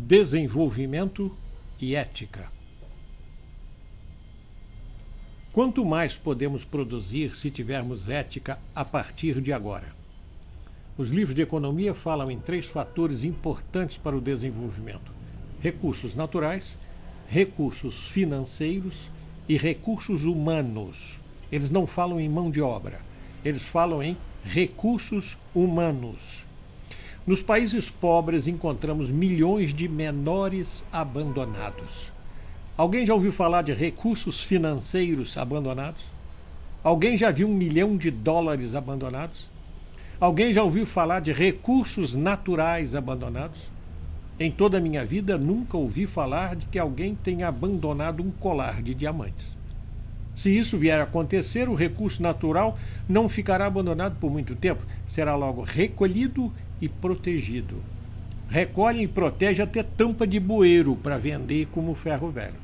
Desenvolvimento e ética. Quanto mais podemos produzir se tivermos ética a partir de agora? Os livros de economia falam em 3 fatores importantes para o desenvolvimento: recursos naturais, recursos financeiros e recursos humanos. Eles não falam em mão de obra, eles falam em recursos humanos. Nos países pobres encontramos milhões de menores abandonados. Alguém já ouviu falar de recursos financeiros abandonados? Alguém já viu $1 milhão abandonados? Alguém já ouviu falar de recursos naturais abandonados? Em toda a minha vida, nunca ouvi falar de que alguém tenha abandonado um colar de diamantes. Se isso vier a acontecer, o recurso natural não ficará abandonado por muito tempo, será logo recolhido e protegido. Recolhe e protege até tampa de bueiro para vender como ferro velho.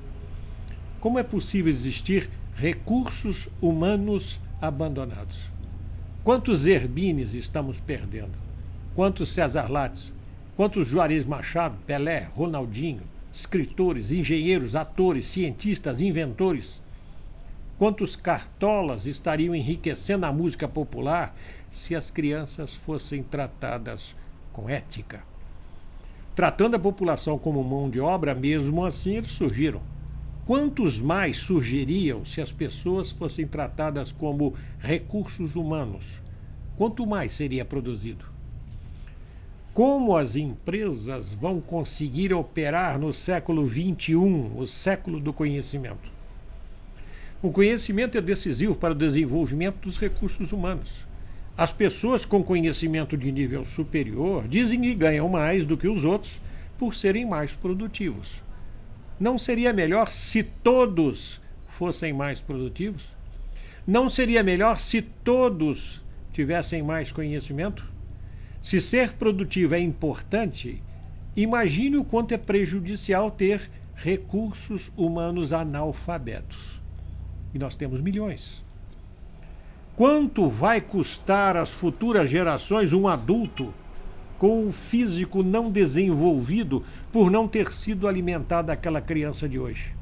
Como é possível existir recursos humanos abandonados? Quantos Zerbines estamos perdendo? Quantos César Lattes? Quantos Juarez Machado, Pelé, Ronaldinho, escritores, engenheiros, atores, cientistas, inventores? Quantos cartolas estariam enriquecendo a música popular se as crianças fossem tratadas com ética? Tratando a população como mão de obra, mesmo assim eles surgiram. Quantos mais surgiriam se as pessoas fossem tratadas como recursos humanos? Quanto mais seria produzido? Como as empresas vão conseguir operar no século XXI, o século do conhecimento? O conhecimento é decisivo para o desenvolvimento dos recursos humanos. As pessoas com conhecimento de nível superior dizem que ganham mais do que os outros por serem mais produtivos. Não seria melhor se todos fossem mais produtivos? Não seria melhor se todos tivessem mais conhecimento? Se ser produtivo é importante, imagine o quanto é prejudicial ter recursos humanos analfabetos. E nós temos milhões. Quanto vai custar às futuras gerações um adulto com o físico não desenvolvido por não ter sido alimentado aquela criança de hoje?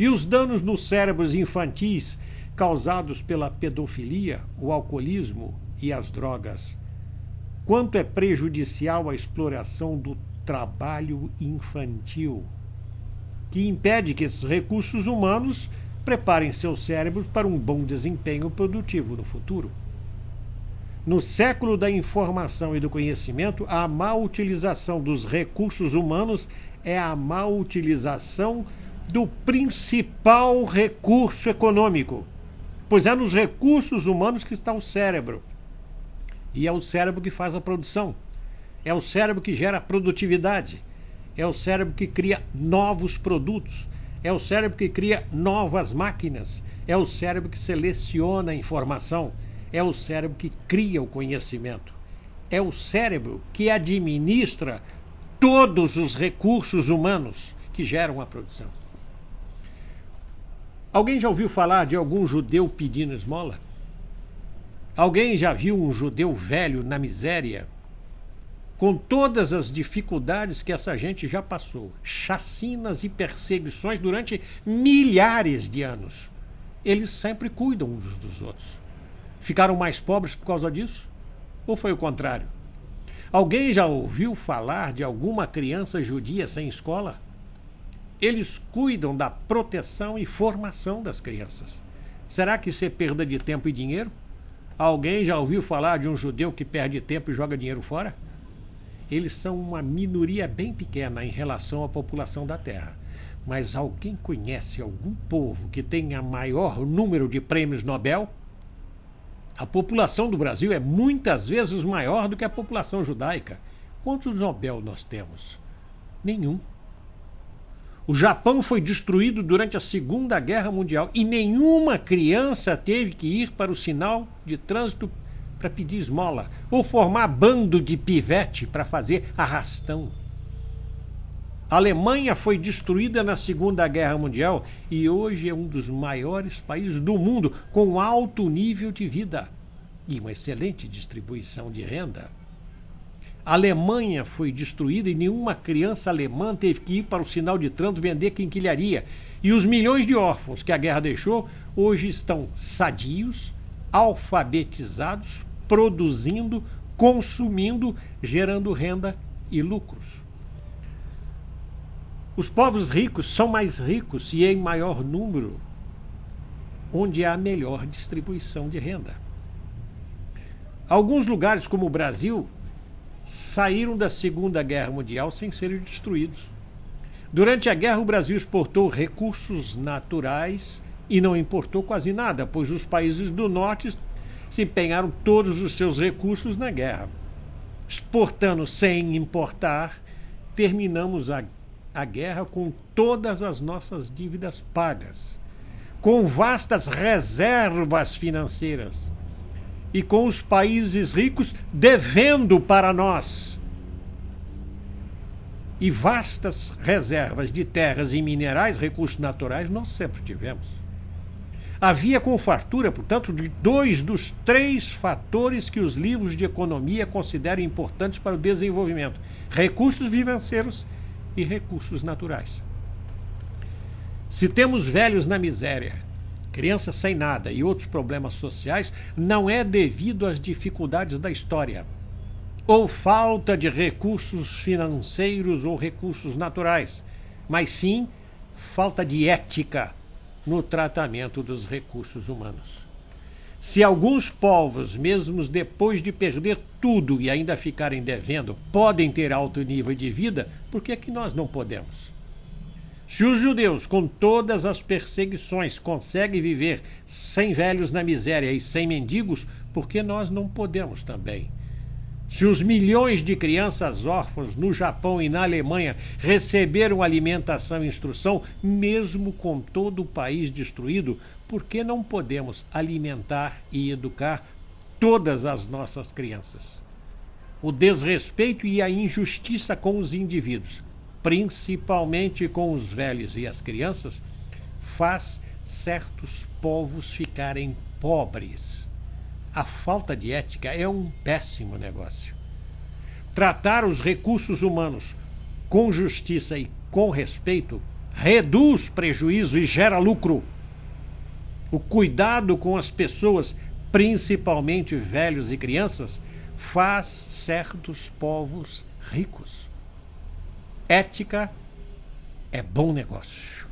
E os danos nos cérebros infantis causados pela pedofilia, o alcoolismo e as drogas? Quanto é prejudicial a exploração do trabalho infantil, que impede que esses recursos humanos preparem seus cérebros para um bom desempenho produtivo no futuro? No século da informação e do conhecimento, a má utilização dos recursos humanos é a má utilização do principal recurso econômico, pois é nos recursos humanos que está o cérebro. E é o cérebro que faz a produção, é o cérebro que gera produtividade, é o cérebro que cria novos produtos, é o cérebro que cria novas máquinas, é o cérebro que seleciona a informação, é o cérebro que cria o conhecimento, é o cérebro que administra todos os recursos humanos que geram a produção. Alguém já ouviu falar de algum judeu pedindo esmola? Alguém já viu um judeu velho na miséria? Com todas as dificuldades que essa gente já passou, chacinas e perseguições durante milhares de anos, eles sempre cuidam uns dos outros. Ficaram mais pobres por causa disso? Ou foi o contrário? Alguém já ouviu falar de alguma criança judia sem escola? Eles cuidam da proteção e formação das crianças. Será que isso é perda de tempo e dinheiro? Alguém já ouviu falar de um judeu que perde tempo e joga dinheiro fora? Eles são uma minoria bem pequena em relação à população da Terra. Mas alguém conhece algum povo que tenha maior número de prêmios Nobel? A população do Brasil é muitas vezes maior do que a população judaica. Quantos Nobel nós temos? Nenhum. O Japão foi destruído durante a Segunda Guerra Mundial e nenhuma criança teve que ir para o sinal de trânsito para pedir esmola ou formar bando de pivete para fazer arrastão. A Alemanha foi destruída na Segunda Guerra Mundial e hoje é um dos maiores países do mundo com alto nível de vida e uma excelente distribuição de renda. A Alemanha foi destruída e nenhuma criança alemã teve que ir para o sinal de trânsito vender quinquilharia. E os milhões de órfãos que a guerra deixou hoje estão sadios, alfabetizados, produzindo, consumindo, gerando renda e lucros. Os povos ricos são mais ricos e em maior número onde há melhor distribuição de renda. Alguns lugares, como o Brasil, saíram da Segunda Guerra Mundial sem serem destruídos. Durante a guerra, o Brasil exportou recursos naturais e não importou quase nada, pois os países do norte se empenharam todos os seus recursos na guerra. Exportando sem importar, terminamos a guerra com todas as nossas dívidas pagas, com vastas reservas financeiras e com os países ricos devendo para nós. E vastas reservas de terras e minerais, recursos naturais, nós sempre tivemos. Havia com fartura, portanto, de 2 dos 3 fatores que os livros de economia consideram importantes para o desenvolvimento: recursos financeiros e recursos naturais. Se temos velhos na miséria, crianças sem nada e outros problemas sociais, não é devido às dificuldades da história, ou falta de recursos financeiros ou recursos naturais, mas sim falta de ética no tratamento dos recursos humanos. Se alguns povos, mesmo depois de perder tudo e ainda ficarem devendo, podem ter alto nível de vida, por que é que nós não podemos? Se os judeus, com todas as perseguições, conseguem viver sem velhos na miséria e sem mendigos, por que nós não podemos também? Se os milhões de crianças órfãs no Japão e na Alemanha receberam alimentação e instrução, mesmo com todo o país destruído, por que não podemos alimentar e educar todas as nossas crianças? O desrespeito e a injustiça com os indivíduos, principalmente com os velhos e as crianças, faz certos povos ficarem pobres. A falta de ética é um péssimo negócio. Tratar os recursos humanos com justiça e com respeito reduz prejuízo e gera lucro. O cuidado com as pessoas, principalmente velhos e crianças, faz certos povos ricos. Ética é bom negócio.